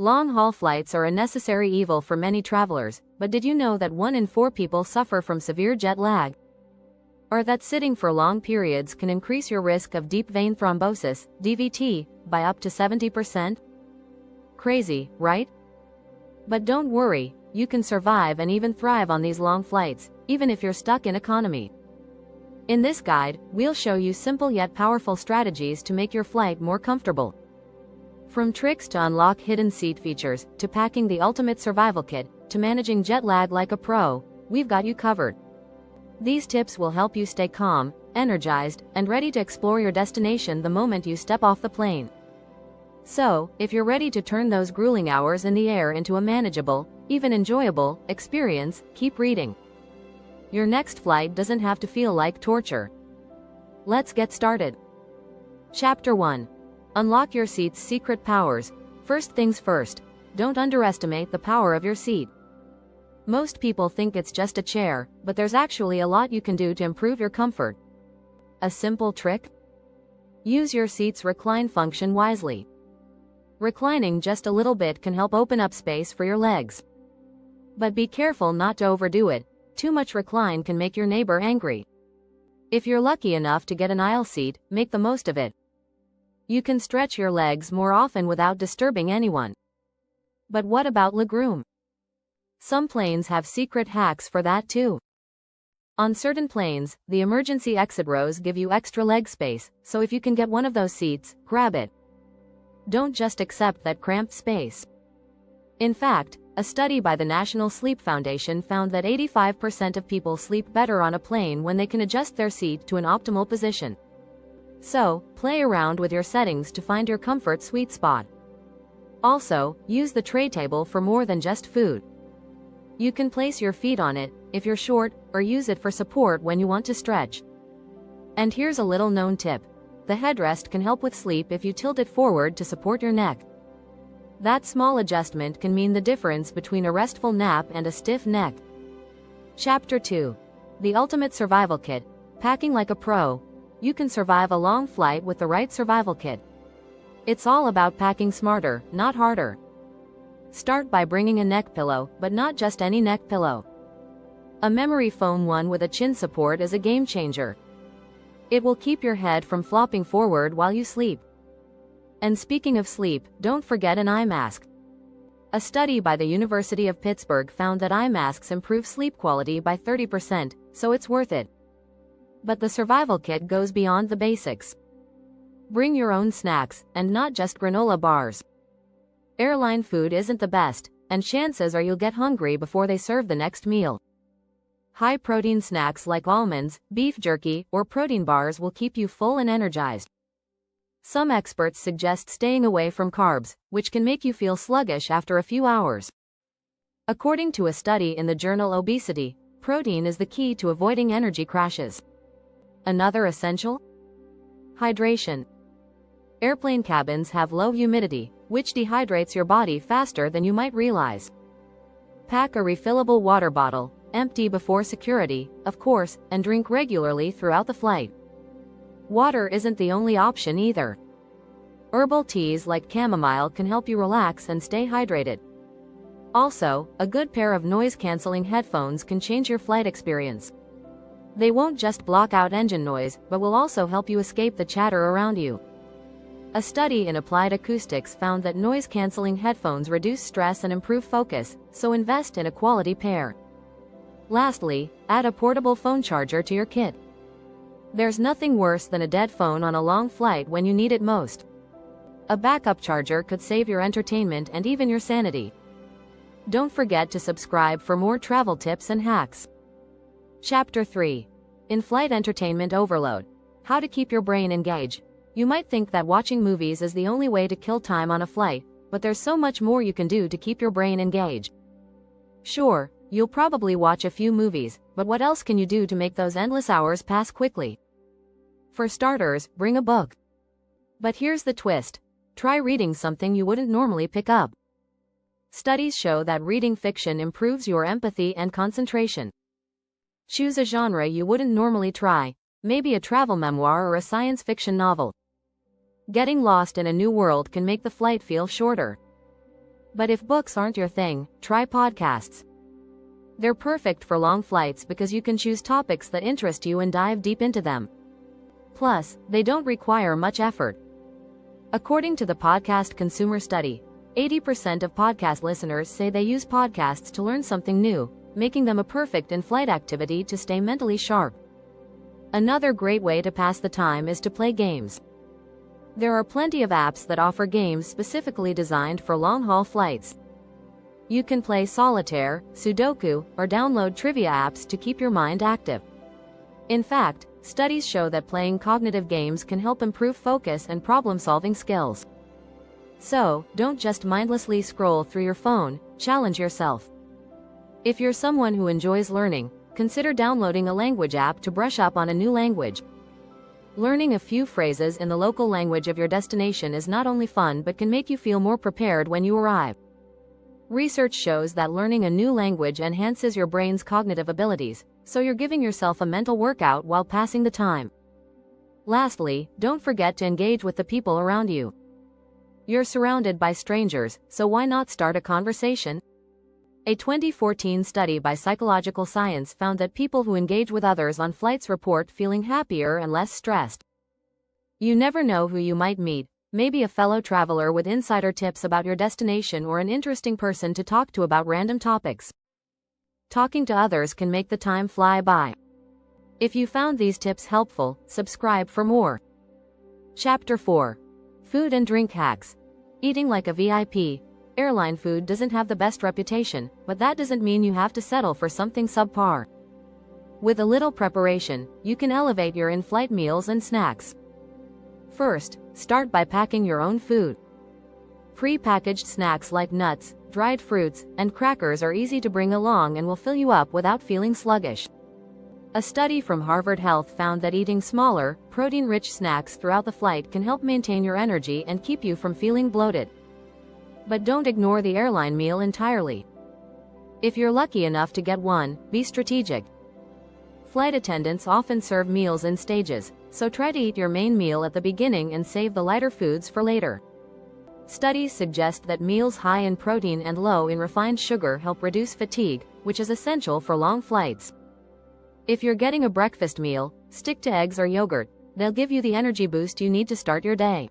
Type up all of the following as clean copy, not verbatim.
Long-haul flights are a necessary evil for many travelers, but did you know that 1 in 4 people suffer from severe jet lag? Or that sitting for long periods can increase your risk of deep vein thrombosis, DVT, by up to 70%? Crazy, right? But don't worry, you can survive and even thrive on these long flights, even if you're stuck in economy. In this guide, we'll show you simple yet powerful strategies to make your flight more comfortable. From tricks to unlock hidden seat features, to packing the ultimate survival kit, to managing jet lag like a pro, we've got you covered. These tips will help you stay calm, energized, and ready to explore your destination the moment you step off the plane. So, if you're ready to turn those grueling hours in the air into a manageable, even enjoyable, experience, keep reading. Your next flight doesn't have to feel like torture. Let's get started. Chapter 1. Unlock your seat's secret powers. First things first, don't underestimate the power of your seat. Most people think it's just a chair, but there's actually a lot you can do to improve your comfort. A simple trick? Use your seat's recline function wisely. Reclining just a little bit can help open up space for your legs. But be careful not to overdo it. Too much recline can make your neighbor angry. If you're lucky enough to get an aisle seat, make the most of it. You can stretch your legs more often without disturbing anyone. But what about legroom? Some planes have secret hacks for that too. On certain planes, the emergency exit rows give you extra leg space, so if you can get one of those seats, grab it. Don't just accept that cramped space. In fact, a study by the National Sleep Foundation found that 85% of people sleep better on a plane when they can adjust their seat to an optimal position. So, play around with your settings to find your comfort sweet spot. Also, use the tray table for more than just food. You can place your feet on it, if you're short, or use it for support when you want to stretch. And here's a little known tip. The headrest can help with sleep if you tilt it forward to support your neck. That small adjustment can mean the difference between a restful nap and a stiff neck. Chapter 2. The Ultimate Survival Kit. Packing like a pro. You can survive a long flight with the right survival kit. It's all about packing smarter, not harder. Start by bringing a neck pillow, but not just any neck pillow. A memory foam one with a chin support is a game changer. It will keep your head from flopping forward while you sleep. And speaking of sleep, don't forget an eye mask. A study by the University of Pittsburgh found that eye masks improve sleep quality by 30%, so it's worth it. But the survival kit goes beyond the basics. Bring your own snacks, and not just granola bars. Airline food isn't the best, and chances are you'll get hungry before they serve the next meal. High-protein snacks like almonds, beef jerky, or protein bars will keep you full and energized. Some experts suggest staying away from carbs, which can make you feel sluggish after a few hours. According to a study in the journal Obesity, protein is the key to avoiding energy crashes. Another essential? Hydration. Airplane cabins have low humidity, which dehydrates your body faster than you might realize. Pack a refillable water bottle, empty before security, of course, and drink regularly throughout the flight. Water isn't the only option either. Herbal teas like chamomile can help you relax and stay hydrated. Also, a good pair of noise-canceling headphones can change your flight experience. They won't just block out engine noise, but will also help you escape the chatter around you. A study in applied acoustics found that noise-canceling headphones reduce stress and improve focus, so invest in a quality pair. Lastly, add a portable phone charger to your kit. There's nothing worse than a dead phone on a long flight when you need it most. A backup charger could save your entertainment and even your sanity. Don't forget to subscribe for more travel tips and hacks. Chapter 3. In-flight entertainment overload. How to keep your brain engaged. You might think that watching movies is the only way to kill time on a flight, but there's so much more you can do to keep your brain engaged. Sure, you'll probably watch a few movies, but what else can you do to make those endless hours pass quickly? For starters, bring a book. But here's the twist. Try reading something you wouldn't normally pick up. Studies show that reading fiction improves your empathy and concentration. Choose a genre you wouldn't normally try, maybe a travel memoir or a science fiction novel. Getting lost in a new world can make the flight feel shorter. But if books aren't your thing, try podcasts. They're perfect for long flights because you can choose topics that interest you and dive deep into them. Plus, they don't require much effort. According to the podcast consumer study, 80% of podcast listeners say they use podcasts to learn something new, making them a perfect in-flight activity to stay mentally sharp. Another great way to pass the time is to play games. There are plenty of apps that offer games specifically designed for long-haul flights. You can play solitaire, Sudoku, or download trivia apps to keep your mind active. In fact, studies show that playing cognitive games can help improve focus and problem-solving skills. So, don't just mindlessly scroll through your phone, challenge yourself. If you're someone who enjoys learning, consider downloading a language app to brush up on a new language. Learning a few phrases in the local language of your destination is not only fun but can make you feel more prepared when you arrive. Research shows that learning a new language enhances your brain's cognitive abilities, so you're giving yourself a mental workout while passing the time. Lastly, don't forget to engage with the people around you. You're surrounded by strangers, so why not start a conversation? A 2014 study by Psychological Science found that people who engage with others on flights report feeling happier and less stressed. You never know who you might meet, maybe a fellow traveler with insider tips about your destination or an interesting person to talk to about random topics. Talking to others can make the time fly by. If you found these tips helpful, subscribe for more. Chapter 4. Food and Drink Hacks. Eating like a VIP. Airline food doesn't have the best reputation, but that doesn't mean you have to settle for something subpar. With a little preparation, you can elevate your in-flight meals and snacks. First, start by packing your own food. Pre-packaged snacks like nuts, dried fruits, and crackers are easy to bring along and will fill you up without feeling sluggish. A study from Harvard Health found that eating smaller, protein-rich snacks throughout the flight can help maintain your energy and keep you from feeling bloated. But don't ignore the airline meal entirely. If you're lucky enough to get one, be strategic. Flight attendants often serve meals in stages, so try to eat your main meal at the beginning and save the lighter foods for later. Studies suggest that meals high in protein and low in refined sugar help reduce fatigue, which is essential for long flights. If you're getting a breakfast meal, stick to eggs or yogurt. They'll give you the energy boost you need to start your day.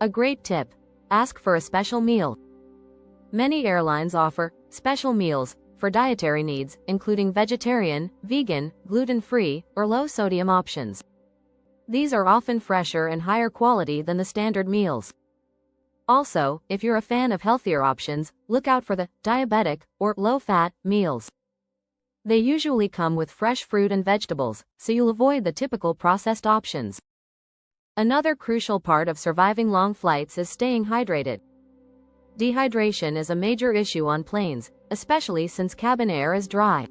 A great tip: ask for a special meal. Many airlines offer special meals for dietary needs, including vegetarian, vegan, gluten-free, or low-sodium options. These are often fresher and higher quality than the standard meals. Also, if you're a fan of healthier options, look out for the diabetic or low-fat meals. They usually come with fresh fruit and vegetables, so you'll avoid the typical processed options. Another crucial part of surviving long flights is staying hydrated. Dehydration is a major issue on planes, especially since cabin air is dry.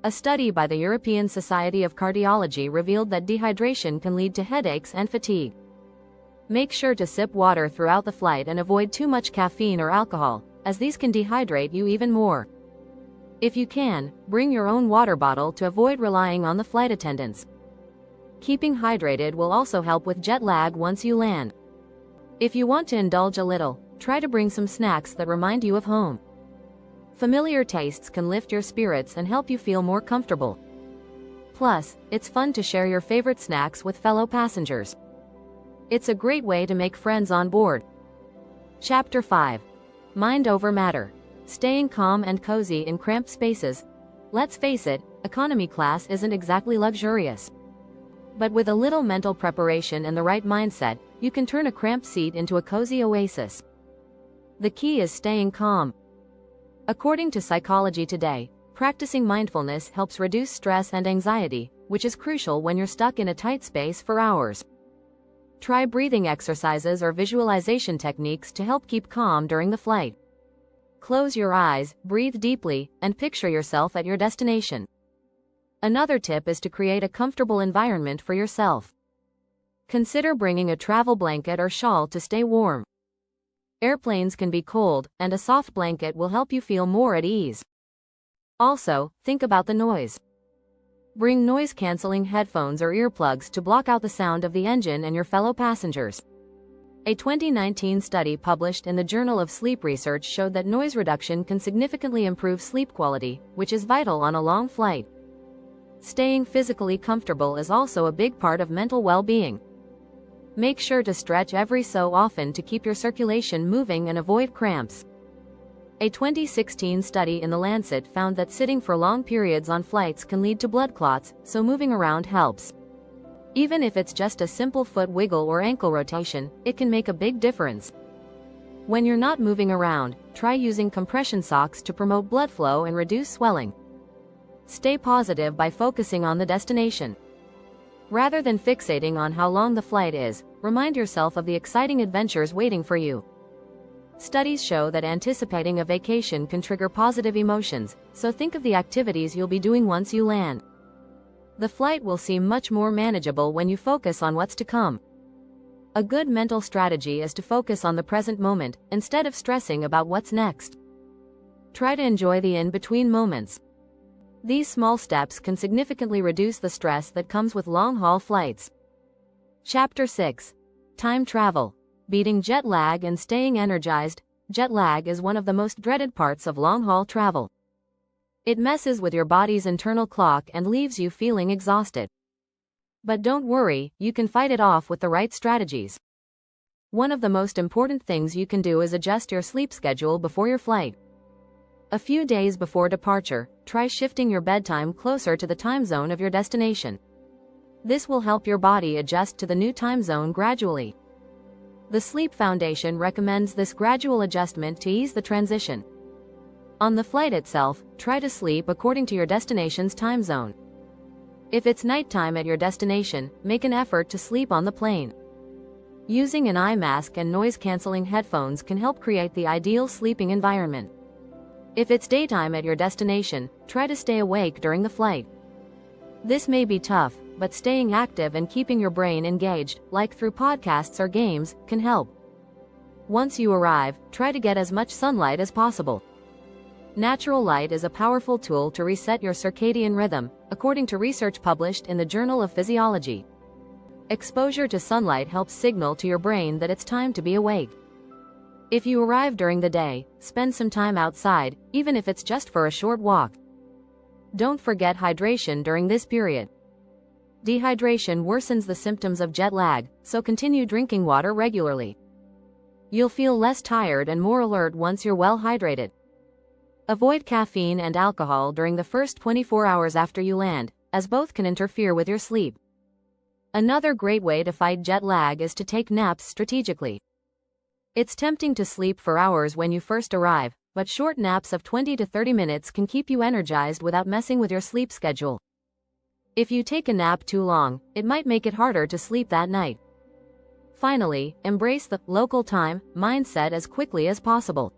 A study by the European Society of Cardiology revealed that dehydration can lead to headaches and fatigue. Make sure to sip water throughout the flight and avoid too much caffeine or alcohol, as these can dehydrate you even more. If you can, bring your own water bottle to avoid relying on the flight attendants. Keeping hydrated will also help with jet lag once you land. If you want to indulge a little, try to bring some snacks that remind you of home. Familiar tastes can lift your spirits and help you feel more comfortable. Plus, it's fun to share your favorite snacks with fellow passengers. It's a great way to make friends on board. Chapter 5. Mind over matter. Staying calm and cozy in cramped spaces. Let's face it, economy class isn't exactly luxurious. But with a little mental preparation and the right mindset, you can turn a cramped seat into a cozy oasis. The key is staying calm. According to Psychology Today, practicing mindfulness helps reduce stress and anxiety, which is crucial when you're stuck in a tight space for hours. Try breathing exercises or visualization techniques to help keep calm during the flight. Close your eyes, breathe deeply, and picture yourself at your destination. Another tip is to create a comfortable environment for yourself. Consider bringing a travel blanket or shawl to stay warm. Airplanes can be cold, and a soft blanket will help you feel more at ease. Also, think about the noise. Bring noise-canceling headphones or earplugs to block out the sound of the engine and your fellow passengers. A 2019 study published in the Journal of Sleep Research showed that noise reduction can significantly improve sleep quality, which is vital on a long flight. Staying physically comfortable is also a big part of mental well-being. Make sure to stretch every so often to keep your circulation moving and avoid cramps. A 2016 study in The Lancet found that sitting for long periods on flights can lead to blood clots, so moving around helps. Even if it's just a simple foot wiggle or ankle rotation, it can make a big difference. When you're not moving around, try using compression socks to promote blood flow and reduce swelling. Stay positive by focusing on the destination. Rather than fixating on how long the flight is, remind yourself of the exciting adventures waiting for you. Studies show that anticipating a vacation can trigger positive emotions, so think of the activities you'll be doing once you land. The flight will seem much more manageable when you focus on what's to come. A good mental strategy is to focus on the present moment, instead of stressing about what's next. Try to enjoy the in-between moments. These small steps can significantly reduce the stress that comes with long-haul flights. Chapter 6. Time Travel. Beating Jet Lag and Staying Energized. Jet lag is one of the most dreaded parts of long-haul travel. It messes with your body's internal clock and leaves you feeling exhausted. But don't worry, you can fight it off with the right strategies. One of the most important things you can do is adjust your sleep schedule before your flight. A few days before departure, try shifting your bedtime closer to the time zone of your destination. This will help your body adjust to the new time zone gradually. The Sleep Foundation recommends this gradual adjustment to ease the transition. On the flight itself, try to sleep according to your destination's time zone. If it's nighttime at your destination, make an effort to sleep on the plane. Using an eye mask and noise-canceling headphones can help create the ideal sleeping environment. If it's daytime at your destination, try to stay awake during the flight. This may be tough, but staying active and keeping your brain engaged, like through podcasts or games, can help. Once you arrive, try to get as much sunlight as possible. Natural light is a powerful tool to reset your circadian rhythm, according to research published in the Journal of Physiology. Exposure to sunlight helps signal to your brain that it's time to be awake. If you arrive during the day, spend some time outside, even if it's just for a short walk. Don't forget hydration during this period. Dehydration worsens the symptoms of jet lag, so continue drinking water regularly. You'll feel less tired and more alert once you're well hydrated. Avoid caffeine and alcohol during the first 24 hours after you land, as both can interfere with your sleep. Another great way to fight jet lag is to take naps strategically. It's tempting to sleep for hours when you first arrive, but short naps of 20 to 30 minutes can keep you energized without messing with your sleep schedule. If you take a nap too long, it might make it harder to sleep that night. Finally, embrace the local time mindset as quickly as possible.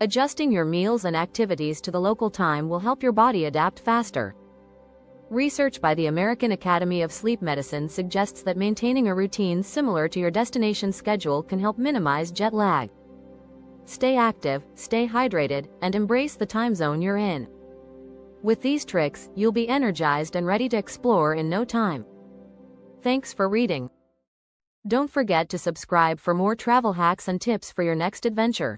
Adjusting your meals and activities to the local time will help your body adapt faster. Research by the American Academy of Sleep Medicine suggests that maintaining a routine similar to your destination schedule can help minimize jet lag. Stay active, stay hydrated, and embrace the time zone you're in. With these tricks, you'll be energized and ready to explore in no time. Thanks for reading. Don't forget to subscribe for more travel hacks and tips for your next adventure.